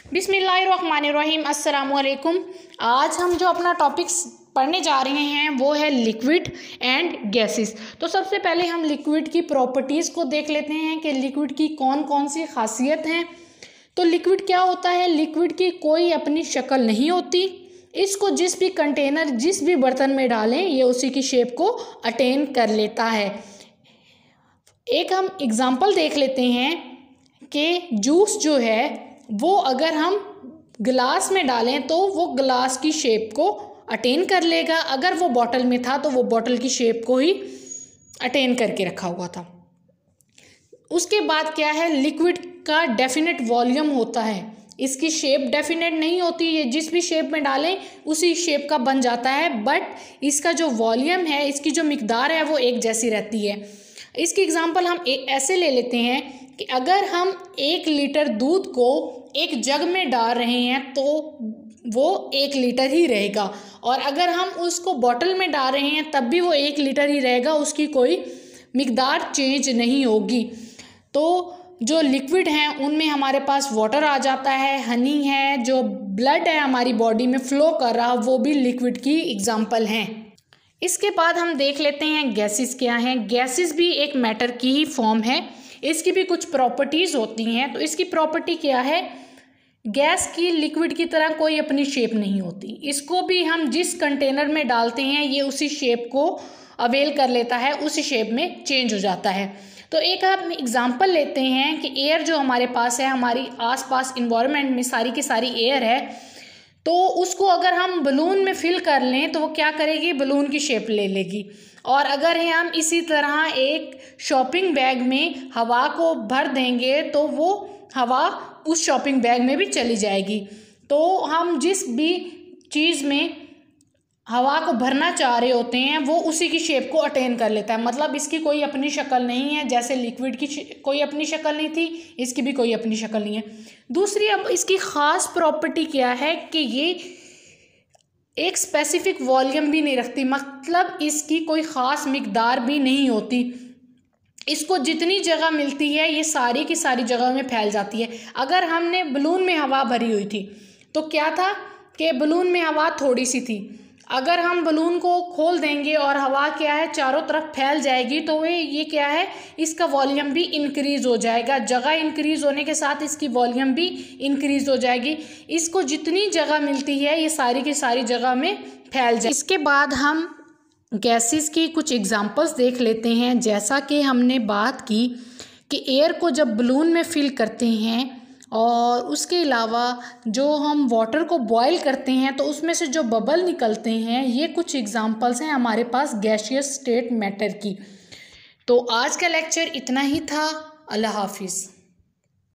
बिस्मिल्लाहिर्रहमानिर्रहीम। अस्सलामुअलैकुम। आज हम जो अपना टॉपिक्स पढ़ने जा रहे हैं वो है लिक्विड एंड गैसेस। तो सबसे पहले हम लिक्विड की प्रॉपर्टीज़ को देख लेते हैं कि लिक्विड की कौन कौन सी खासियत हैं। तो लिक्विड क्या होता है? लिक्विड की कोई अपनी शक्ल नहीं होती। इसको जिस भी कंटेनर, जिस भी बर्तन में डालें ये उसी की शेप को अटेन कर लेता है। एक हम एग्जांपल देख लेते हैं कि जूस जो है वो अगर हम गिलास में डालें तो वो गिलास की शेप को अटेन कर लेगा। अगर वो बॉटल में था तो वो बॉटल की शेप को ही अटेन करके रखा हुआ था। उसके बाद क्या है, लिक्विड का डेफिनेट वॉल्यूम होता है। इसकी शेप डेफिनेट नहीं होती, ये जिस भी शेप में डालें उसी शेप का बन जाता है, बट इसका जो वॉल्यूम है, इसकी जो मिकदार है वो एक जैसी रहती है। इसकी एग्जांपल हम ऐसे ले लेते हैं कि अगर हम 1 लीटर दूध को एक जग में डाल रहे हैं तो वो 1 लीटर ही रहेगा, और अगर हम उसको बॉटल में डाल रहे हैं तब भी वो 1 लीटर ही रहेगा, उसकी कोई मिकदार चेंज नहीं होगी। तो जो लिक्विड हैं उनमें हमारे पास वाटर आ जाता है, हनी है, जो ब्लड है हमारी बॉडी में फ्लो कर रहा वो भी लिक्विड की एग्जांपल हैं। इसके बाद हम देख लेते हैं गैसेस क्या हैं। गैसेस भी एक मैटर की ही फॉर्म है, इसकी भी कुछ प्रॉपर्टीज़ होती हैं। तो इसकी प्रॉपर्टी क्या है, गैस की लिक्विड की तरह कोई अपनी शेप नहीं होती। इसको भी हम जिस कंटेनर में डालते हैं ये उसी शेप को अवेल कर लेता है, उसी शेप में चेंज हो जाता है। तो एक हम एग्जांपल लेते हैं कि एयर जो हमारे पास है, हमारी आसपास इन्वायरमेंट में सारी की सारी एयर है, तो उसको अगर हम बलून में फिल कर लें तो वो क्या करेगी, बलून की शेप ले लेगी। और अगर हम इसी तरह एक शॉपिंग बैग में हवा को भर देंगे तो वो हवा उस शॉपिंग बैग में भी चली जाएगी। तो हम जिस भी चीज़ में हवा को भरना चाह रहे होते हैं वो उसी की शेप को अटेन कर लेता है। मतलब इसकी कोई अपनी शक्ल नहीं है, जैसे लिक्विड की कोई अपनी शक्ल नहीं थी, इसकी भी कोई अपनी शक्ल नहीं है। दूसरी अब इसकी ख़ास प्रॉपर्टी क्या है कि ये एक स्पेसिफिक वॉल्यूम भी नहीं रखती, मतलब इसकी कोई ख़ास मिकदार भी नहीं होती। इसको जितनी जगह मिलती है ये सारी की सारी जगह में फैल जाती है। अगर हमने बलून में हवा भरी हुई थी तो क्या था कि बलून में हवा थोड़ी सी थी, अगर हम बलून को खोल देंगे और हवा क्या है चारों तरफ फैल जाएगी तो ये क्या है, इसका वॉल्यूम भी इंक्रीज़ हो जाएगा। जगह इंक्रीज़ होने के साथ इसकी वॉल्यूम भी इंक्रीज़ हो जाएगी। इसको जितनी जगह मिलती है ये सारी की सारी जगह में फैल जाए। इसके बाद हम गैसेस की कुछ एग्जांपल्स देख लेते हैं। जैसा कि हमने बात की कि एयर को जब बलून में फिल करते हैं और उसके अलावा जो हम वाटर को बॉईल करते हैं तो उसमें से जो बबल निकलते हैं, ये कुछ एग्जांपल्स हैं हमारे पास गैसियस स्टेट मैटर की। तो आज का लेक्चर इतना ही था। अल्लाह हाफिज़।